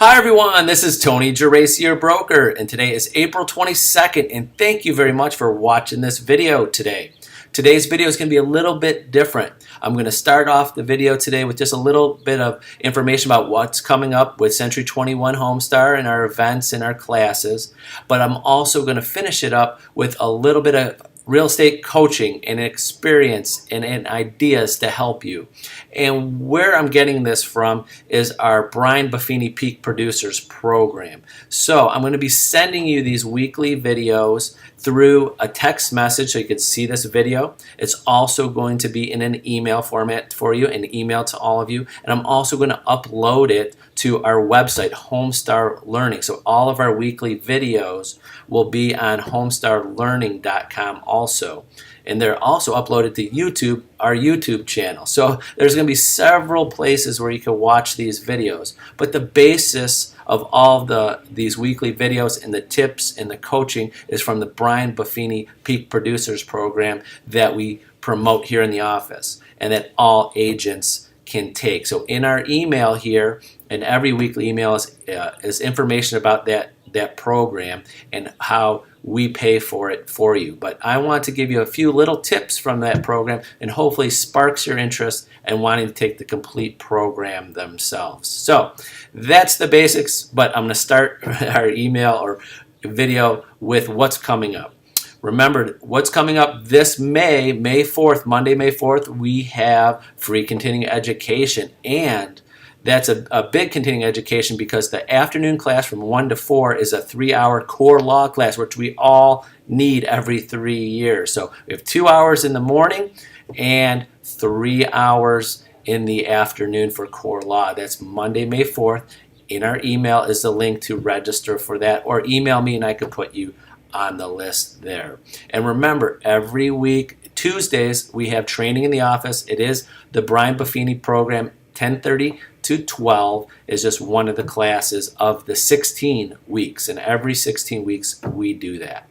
Hi everyone, this is Tony Geraci, your broker, and today is April 22nd, and thank you very much for watching this video today. Today's video is going to be a little bit different. I'm going to start off the video today with just a little bit of information about what's coming up with Century 21 Homestar and our events and our classes, but I'm also going to finish it up with a little bit of real estate coaching and experience and ideas to help you. And where I'm getting this from is our Brian Buffini Peak Producers program. So I'm going to be sending you these weekly videos through a text message so you can see this video. It's also going to be in an email format for you, an email to all of you. And I'm also going to upload it to our website, Homestar Learning. So all of our weekly videos will be on homestarlearning.com also. And they're also uploaded to YouTube, our YouTube channel. So there's going to be several places where you can watch these videos. But the basis of all these weekly videos and the tips and the coaching is from the Brian Buffini Peak Producers program that we promote here in the office and that all agents can take. So in our email here, and every weekly email is information about that program and how we pay for it for you. But I want to give you a few little tips from that program and hopefully sparks your interest in wanting to take the complete program themselves. So that's the basics, but I'm going to start our email or video with what's coming up. Remember, what's coming up this May 4th, Monday, May 4th, we have free continuing education. And that's a big continuing education because the afternoon class from 1 to 4 is a 3-hour core law class, which we all need every 3 years. So we have 2 hours in the morning and 3 hours in the afternoon for core law. That's Monday, May 4th. In our email is the link to register for that, or email me and I can put you on the list there. And remember, every week, Tuesdays, we have training in the office. It is the Brian Buffini program, 10:30 to 12 is just one of the classes of the 16 weeks. And every 16 weeks, we do that.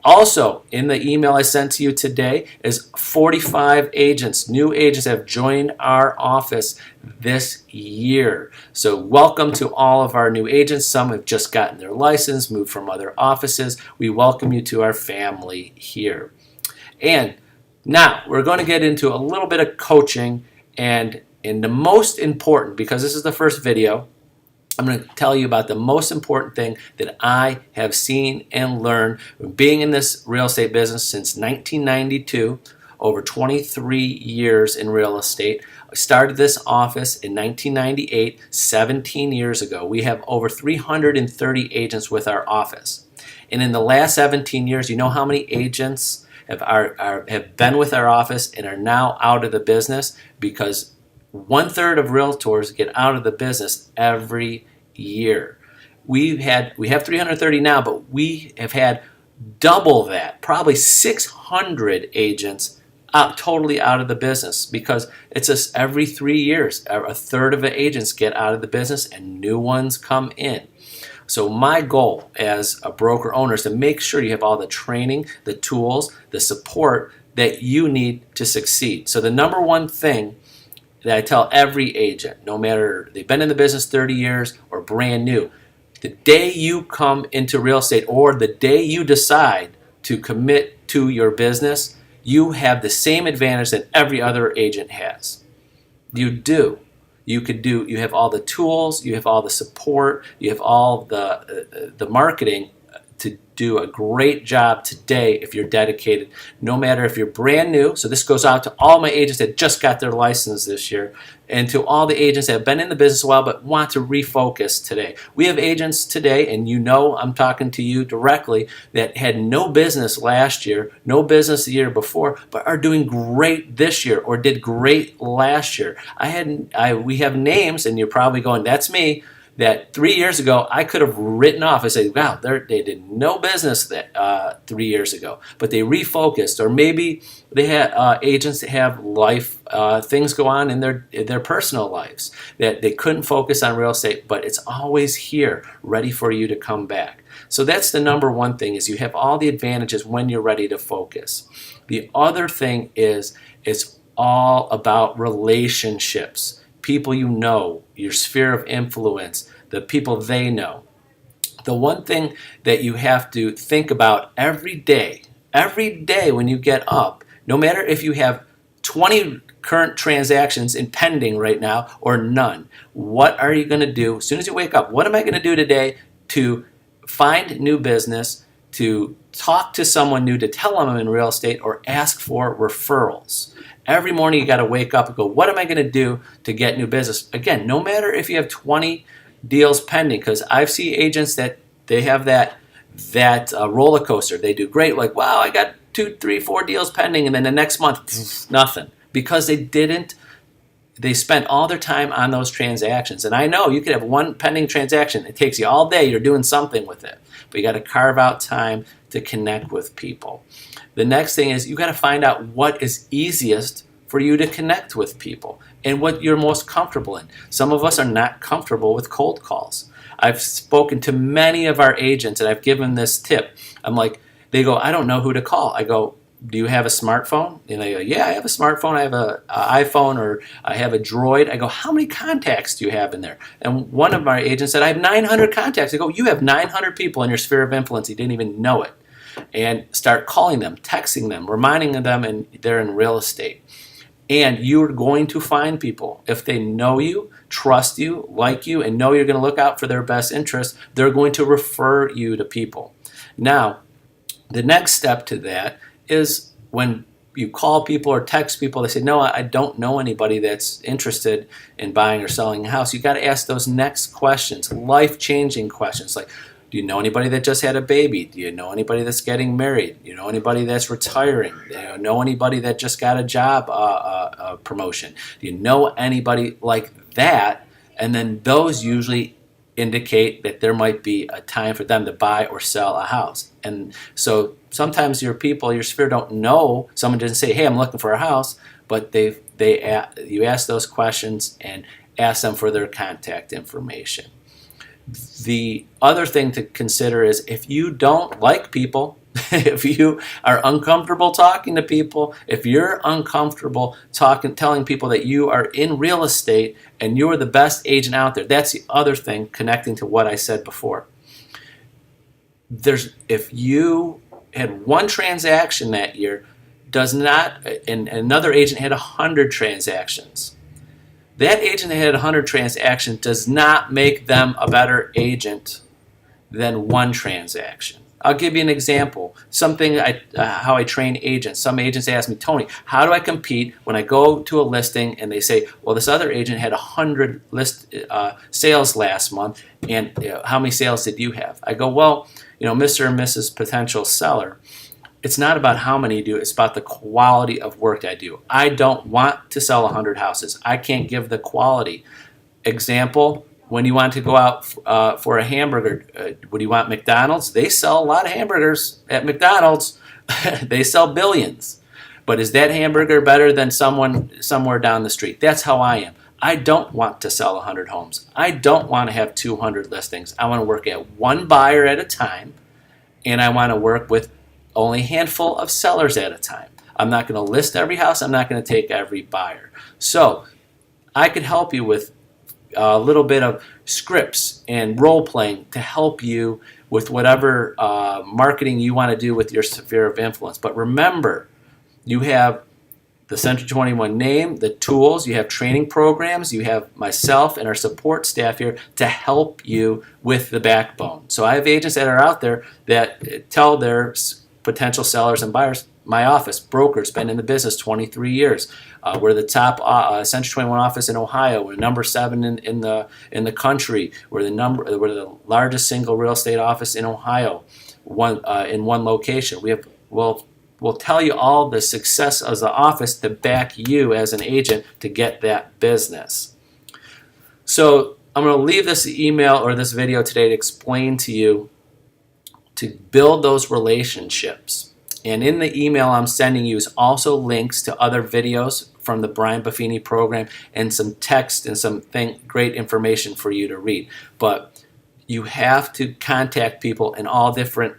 Also, in the email I sent to you today is 45 agents, new agents have joined our office this year. So welcome to all of our new agents. Some have just gotten their license, moved from other offices. We welcome you to our family here. And now we're going to get into a little bit of coaching, and the most important, because this is the first video, I'm going to tell you about the most important thing that I have seen and learned being in this real estate business since 1992, over 23 years in real estate. I started this office in 1998, 17 years ago. We have over 330 agents with our office. And in the last 17 years, you know how many agents have been with our office and are now out of the business? Because 1/3 of realtors get out of the business every year. We have 330 now, but we have had double that, probably 600 agents totally out of the business, because it's just every 3 years, 1/3 of the agents get out of the business and new ones come in. So my goal as a broker owner is to make sure you have all the training, the tools, the support that you need to succeed. So the number one thing that I tell every agent, no matter they've been in the business 30 years or brand new, the day you come into real estate or the day you decide to commit to your business, you have the same advantage that every other agent has. You do. You have all the tools, you have all the support, you have all the marketing to do a great job today if you're dedicated, no matter if you're brand new. So this goes out to all my agents that just got their license this year, and to all the agents that have been in the business a while but want to refocus today. We have agents today, and you know I'm talking to you directly, that had no business last year, no business the year before, but are doing great this year or did great last year. We have names, and you're probably going, that's me, that 3 years ago I could have written off. I say, wow, they did no business 3 years ago, but they refocused. Or maybe they had agents that have life things go on in their personal lives that they couldn't focus on real estate, but it's always here, ready for you to come back. So that's the number one thing, is you have all the advantages when you're ready to focus. The other thing is it's all about relationships. People you know, your sphere of influence, the people they know. The one thing that you have to think about every day when you get up, no matter if you have 20 current transactions in pending right now or none, what are you going to do as soon as you wake up? What am I going to do today to find new business, to talk to someone new, to tell them I'm in real estate, or ask for referrals? Every morning you got to wake up and go, what am I going to do to get new business? Again, no matter if you have 20 deals pending, because I've seen agents that they have that roller coaster. They do great, like, wow, I got 2, 3, 4 deals pending, and then the next month, nothing, because they spent all their time on those transactions. And I know you could have one pending transaction. It takes you all day. You're doing something with it. But you got to carve out time to connect with people. The next thing is you got to find out what is easiest for you to connect with people and what you're most comfortable in. Some of us are not comfortable with cold calls. I've spoken to many of our agents and I've given this tip. I'm like, they go, I don't know who to call. I go, do you have a smartphone? And they go, yeah, I have a smartphone. I have an iPhone, or I have a Droid. I go, how many contacts do you have in there? And one of my agents said, I have 900 contacts. I go, you have 900 people in your sphere of influence. You didn't even know it. And start calling them, texting them, reminding them and they're in real estate. And you're going to find people. If they know you, trust you, like you, and know you're going to look out for their best interest, they're going to refer you to people. Now, the next step to that is when you call people or text people, they say, no, I don't know anybody that's interested in buying or selling a house. You got to ask those next questions, life-changing questions like, do you know anybody that just had a baby? Do you know anybody that's getting married? Do you know anybody that's retiring? Do you know anybody that just got a job promotion? Do you know anybody like that? And then those usually indicate that there might be a time for them to buy or sell a house. And so sometimes your people, your sphere don't know. Someone didn't say, hey, I'm looking for a house, but you ask those questions and ask them for their contact information. The other thing to consider is if you don't like people, if you are uncomfortable talking to people, if you're uncomfortable telling people that you are in real estate and you're the best agent out there, that's the other thing connecting to what I said before. If you had one transaction that year, and another agent had 100 transactions, that agent that had 100 transactions does not make them a better agent than one transaction. I'll give you an example. How I train agents. Some agents ask me, Tony, how do I compete when I go to a listing and they say, well, this other agent had 100 sales last month, and how many sales did you have? I go, well, Mr. and Mrs. Potential Seller, it's not about how many you do, it's about the quality of work I do. I don't want to sell 100 houses. I can't give the quality. Example, when you want to go out for a hamburger, would you want McDonald's? They sell a lot of hamburgers at McDonald's. They sell billions. But is that hamburger better than someone somewhere down the street? That's how I am. I don't want to sell 100 homes. I don't want to have 200 listings. I want to work at one buyer at a time, and I want to work with only a handful of sellers at a time. I'm not going to list every house. I'm not going to take every buyer. So I could help you with a little bit of scripts and role playing to help you with whatever marketing you want to do with your sphere of influence. But remember, you have the Century 21 name, the tools, you have training programs, you have myself and our support staff here to help you with the backbone. So I have agents that are out there that tell their potential sellers and buyers, my office, brokers, been in the business 23 years. We're the top Century 21 office in Ohio. We're number 7 in the country. We're the largest single real estate office in Ohio, in one location. We'll tell you all the success of the office to back you as an agent to get that business. So I'm going to leave this email or this video today to explain to you to build those relationships. And in the email I'm sending you is also links to other videos from the Brian Buffini program and some text and some great information for you to read. But you have to contact people in all different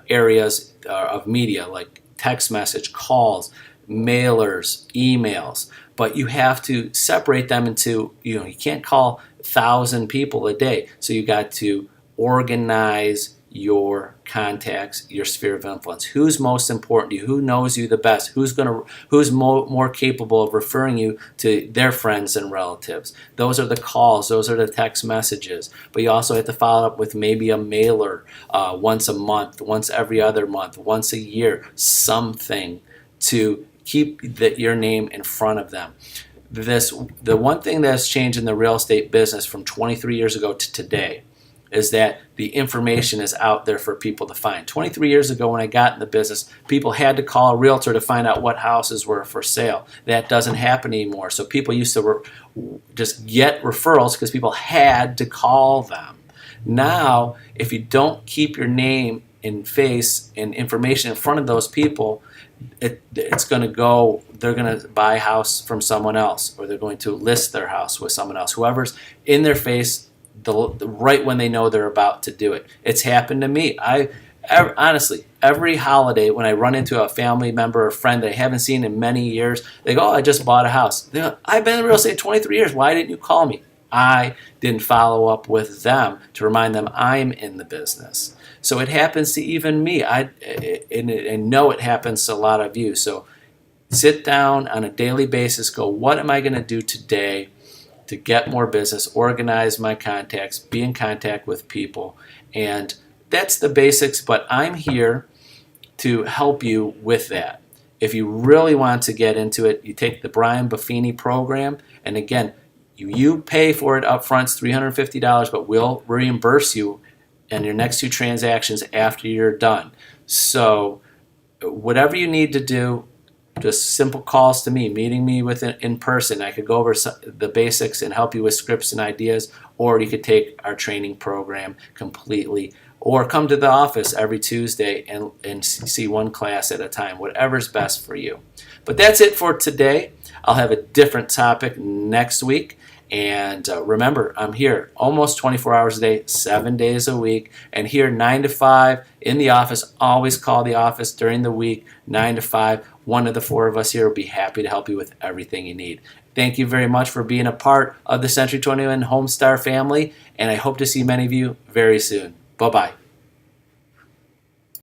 areas of media, like text message, calls, mailers, emails. But you have to separate them into, you can't call 1,000 people a day. So you got to organize your contacts, your sphere of influence. Who's most important to you? Who knows you the best? Who's more capable of referring you to their friends and relatives? Those are the calls. Those are the text messages. But you also have to follow up with maybe a mailer once a month, once every other month, once a year, something to keep your name in front of them. The one thing that's changed in the real estate business from 23 years ago to today is that the information is out there for people to find. 23 years ago when I got in the business, people had to call a realtor to find out what houses were for sale. That doesn't happen anymore. So people used to just get referrals because people had to call them. Now, if you don't keep your name and face and information in front of those people, it's going to go, they're going to buy a house from someone else, or they're going to list their house with someone else. Whoever's in their face right when they know they're about to do it. It's happened to me. Honestly, every holiday when I run into a family member or friend that I haven't seen in many years, they go, "Oh, I just bought a house." They go, "I've been in real estate 23 years. Why didn't you call me?" I didn't follow up with them to remind them I'm in the business. So it happens to even me. I know it happens to a lot of you. So sit down on a daily basis, go, what am I going to do today to get more business, organize my contacts, be in contact with people? And that's the basics, but I'm here to help you with that. If you really want to get into it, you take the Brian Buffini program, and again, you pay for it up front, it's $350, but we'll reimburse you in your next 2 transactions after you're done. So whatever you need to do, just simple calls to me, meeting me in person. I could go over the basics and help you with scripts and ideas, or you could take our training program completely, or come to the office every Tuesday and see one class at a time, whatever's best for you. But that's it for today. I'll have a different topic next week. And remember, I'm here almost 24 hours a day, 7 days a week, and here 9 to 5 in the office. Always call the office during the week, 9 to 5. One of the 4 of us here will be happy to help you with everything you need. Thank you very much for being a part of the Century 21 Homestar family, and I hope to see many of you very soon. Bye-bye.